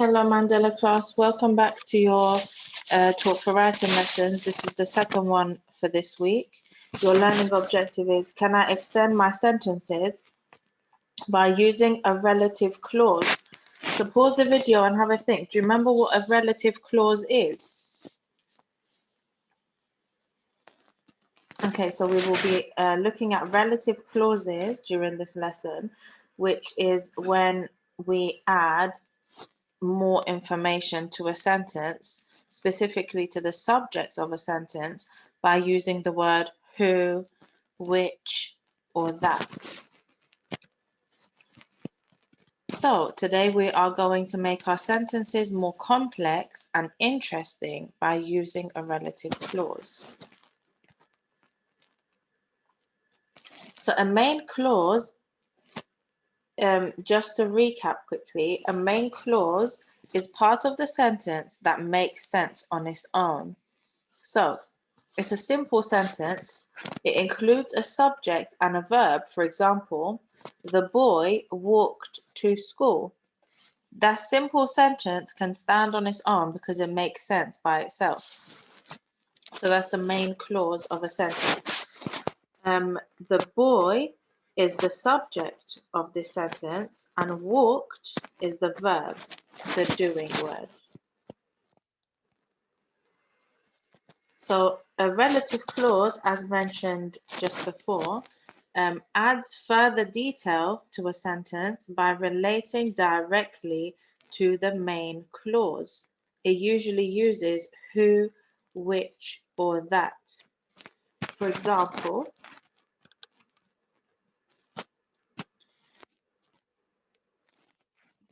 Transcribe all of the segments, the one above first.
Hello, Mandela class. Welcome back to your Talk for Writing lessons. This is the second one for this week. Your learning objective is, can I extend my sentences by using a relative clause? So pause the video and have a think. Do you remember what a relative clause is? Okay, so we will be looking at relative clauses during this lesson, which is when we add more information to a sentence, specifically to the subject of a sentence, by using the word who, which, or that. So today we are going to make our sentences more complex and interesting by using a relative clause. So a main clause, just to recap quickly, a main clause is part of the sentence that makes sense on its own. So it's a simple sentence. It includes a subject and a verb. For example, the boy walked to school. That simple sentence can stand on its own because it makes sense by itself. So that's the main clause of a sentence. The boy is the subject of this sentence, and walked is the verb, the doing word. So a relative clause, as mentioned just before, adds further detail to a sentence by relating directly to the main clause. It usually uses who, which, or that. For example,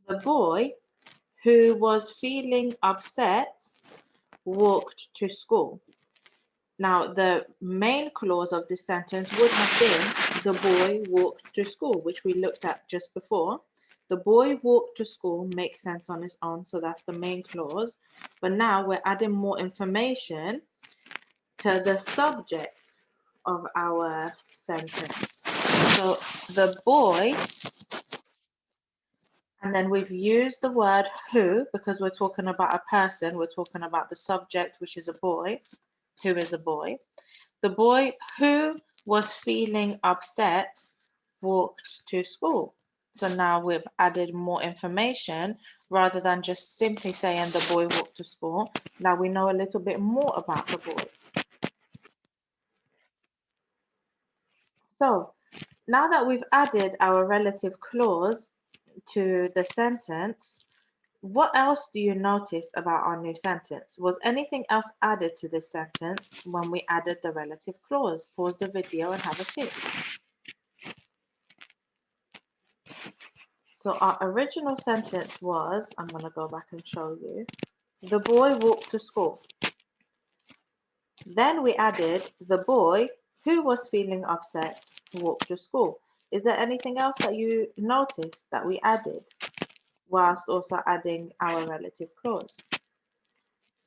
the boy who was feeling upset walked to school. Now, the main clause of this sentence would have been the boy walked to school, which we looked at just before. The boy walked to school makes sense on its own, so that's the main clause. But now we're adding more information to the subject of our sentence. So the boy, and then we've used the word who because we're talking about a person, we're talking about the subject, which is a boy, who is a boy. The boy who was feeling upset walked to school. So now we've added more information rather than just simply saying the boy walked to school. Now we know a little bit more about the boy. So now that we've added our relative clause to the sentence, what else do you notice about our new sentence? Was anything else added to this sentence when we added the relative clause? Pause the video and have a think. So our original sentence was, I'm going to go back and show you, the boy walked to school. Then we added the boy who was feeling upset walked to school. Is there anything else that you noticed that we added whilst also adding our relative clause?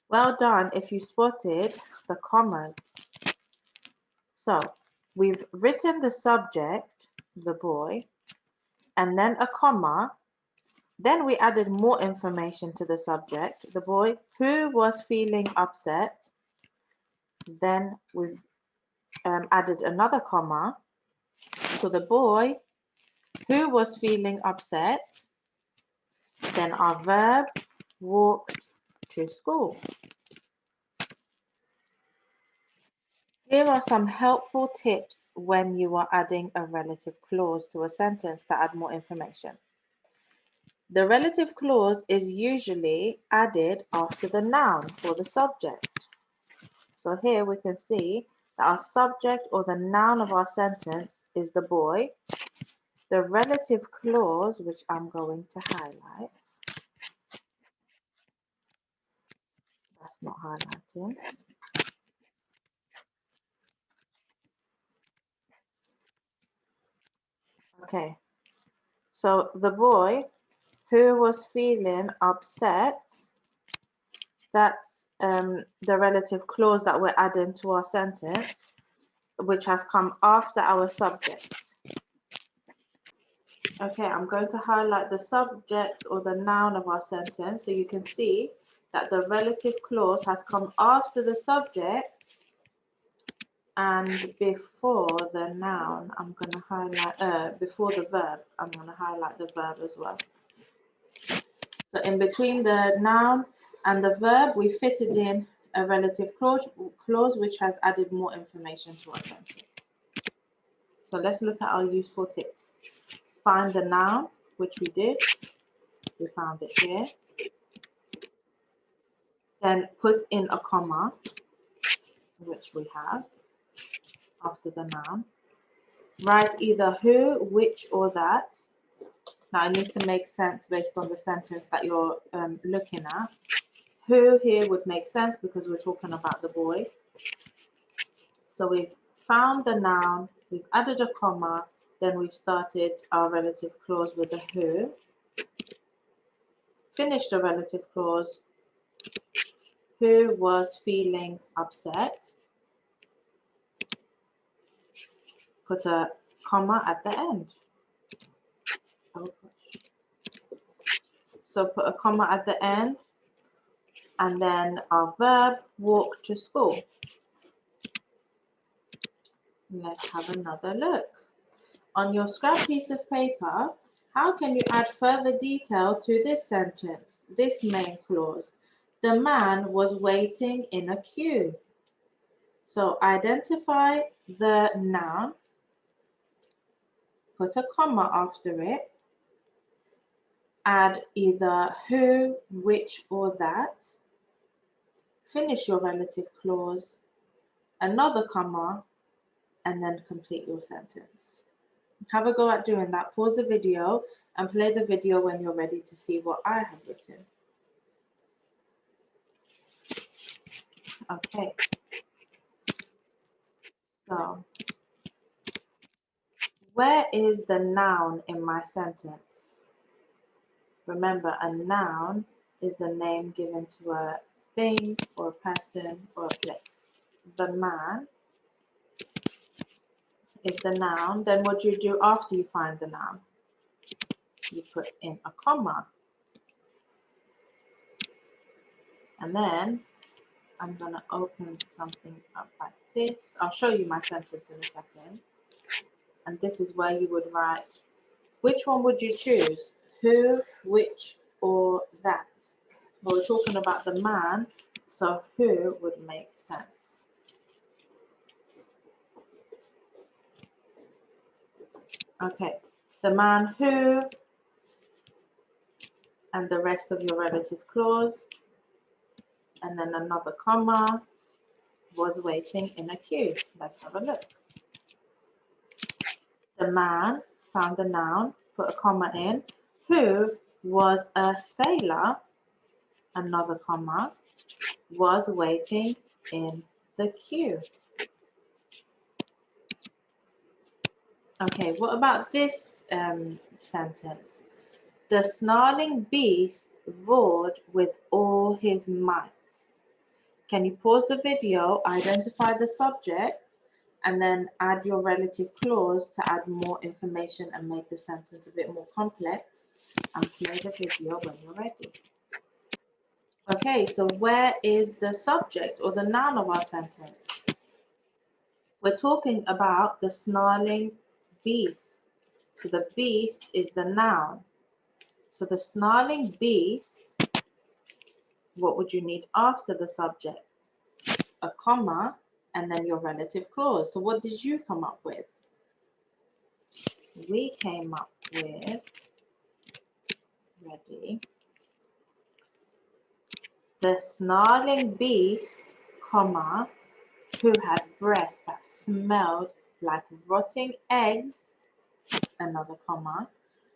Well done if you spotted the commas. So we've written the subject, the boy, and then a comma. Then we added more information to the subject, the boy who was feeling upset. Then we've added another comma. So the boy who was feeling upset. Then our verb, walked to school. Here are some helpful tips when you are adding a relative clause to a sentence to add more information. The relative clause is usually added after the noun or the subject. So here we can see that our subject or the noun of our sentence is the boy. The relative clause, which I'm going to highlight, that's not highlighting. Okay, so the boy who was feeling upset, that's the relative clause that we're adding to our sentence, which has come after our subject. Okay, I'm going to highlight the subject or the noun of our sentence so you can see that the relative clause has come after the subject and before the noun. I'm going to highlight, before the verb, I'm going to highlight the verb as well. So in between the noun and the verb, we fitted in a relative clause which has added more information to our sentence. So let's look at our useful tips. Find the noun, which we did. We found it here. Then put in a comma, which we have after the noun. Write either who, which, or that. Now it needs to make sense based on the sentence that you're looking at. Who here would make sense because we're talking about the boy. So we've found the noun, we've added a comma, then we've started our relative clause with the who. Finished the relative clause. Who was feeling upset? Put a comma at the end. So put a comma at the end, and then our verb, walk to school. Let's have another look. On your scrap piece of paper, how can you add further detail to this sentence, this main clause? The man was waiting in a queue. So identify the noun, put a comma after it, add either who, which, or that, finish your relative clause, another comma, and then complete your sentence. Have a go at doing that. Pause the video and play the video when you're ready to see what I have written. Okay. So, where is the noun in my sentence? Remember, a noun is the name given to a thing or a person or a place. The man is the noun. Then what do you do after you find the noun? You put in a comma. And then I'm going to open something up like this. I'll show you my sentence in a second. And this is where you would write, which one would you choose? Who, which, or that? Well, we're talking about the man, so who would make sense? Okay, the man who, and the rest of your relative clause, and then another comma, was waiting in a queue. Let's have a look. The man, found the noun, put a comma in, who was a sailor, another comma, was waiting in the queue. Okay, what about this sentence? The snarling beast roared with all his might. Can you pause the video, identify the subject, and then add your relative clause to add more information and make the sentence a bit more complex, and play the video when you're ready. Okay, so where is the subject or the noun of our sentence? We're talking about the snarling beast. So the beast is the noun. So the snarling beast, what would you need after the subject? A comma and then your relative clause. So what did you come up with? We came up with, ready, the snarling beast, comma, who had breath that smelled like rotting eggs, another comma,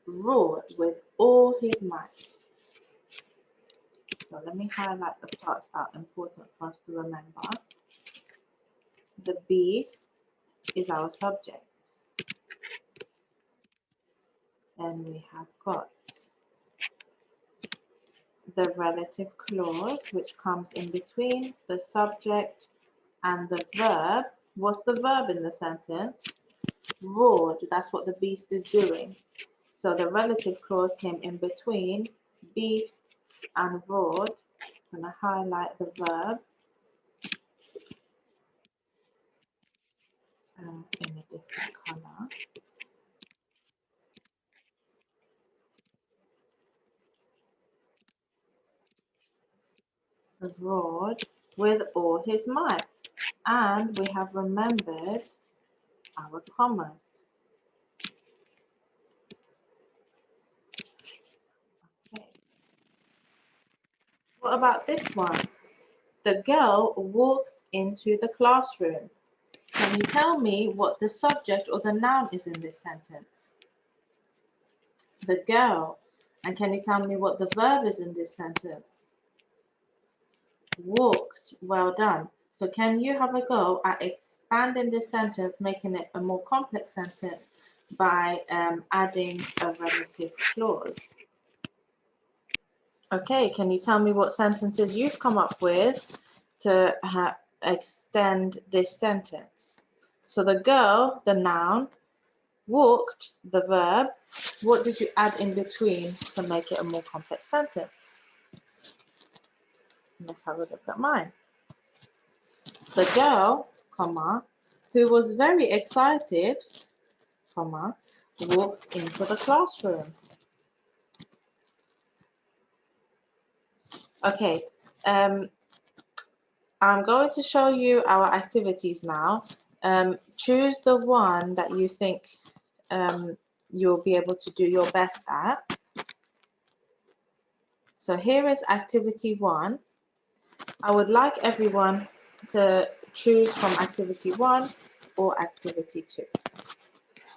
roared with all his might. So let me highlight the parts that are important for us to remember. The beast is our subject. Then we have got the relative clause, which comes in between the subject and the verb. What's the verb in the sentence? Roared. That's what the beast is doing. So So the relative clause came in between beast and roared. I'm going to highlight the verb in a different color. Roared with all his might. And we have remembered our commas. Okay. What about this one? The girl walked into the classroom. Can you tell me what the subject or the noun is in this sentence? The girl. And can you tell me what the verb is in this sentence? Walked. Well done. So can you have a go at expanding this sentence, making it a more complex sentence by adding a relative clause? Okay, can you tell me what sentences you've come up with to extend this sentence? So the girl, the noun, walked, the verb. What did you add in between to make it a more complex sentence? Let's have a look at mine. The girl, comma, who was very excited, comma, walked into the classroom. Okay, I'm going to show you our activities now. Choose the one that you think you'll be able to do your best at. So here is activity 1. I would like everyone to choose from activity 1 or activity 2.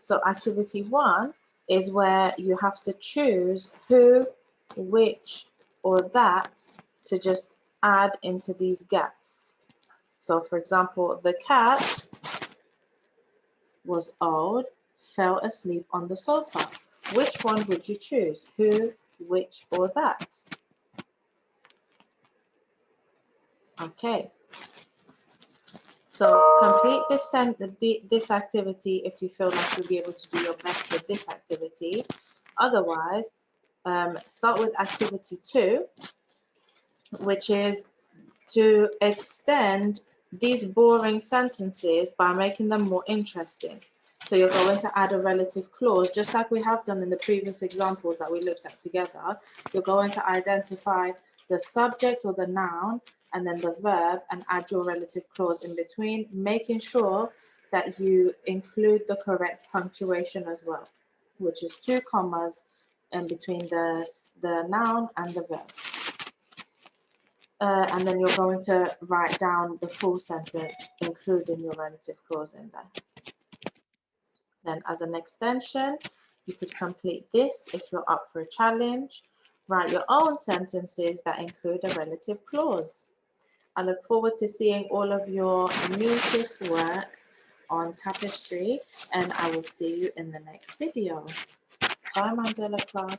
So activity 1 is where you have to choose who, which, or that to just add into these gaps. So for example, the cat was old, fell asleep on the sofa. Which one would you choose? Who, which, or that? Okay. So complete this activity if you feel like you'll be able to do your best with this activity. Otherwise, start with activity 2, which is to extend these boring sentences by making them more interesting. So you're going to add a relative clause, just like we have done in the previous examples that we looked at together. You're going to identify the subject or the noun and then the verb and add your relative clause in between, making sure that you include the correct punctuation as well, which is 2 commas in between the noun and the verb. And then you're going to write down the full sentence, including your relative clause in there. Then as an extension, you could complete this if you're up for a challenge. Write your own sentences that include a relative clause. I look forward to seeing all of your neatest work on Tapestry, and I will see you in the next video. Bye, Mandela class.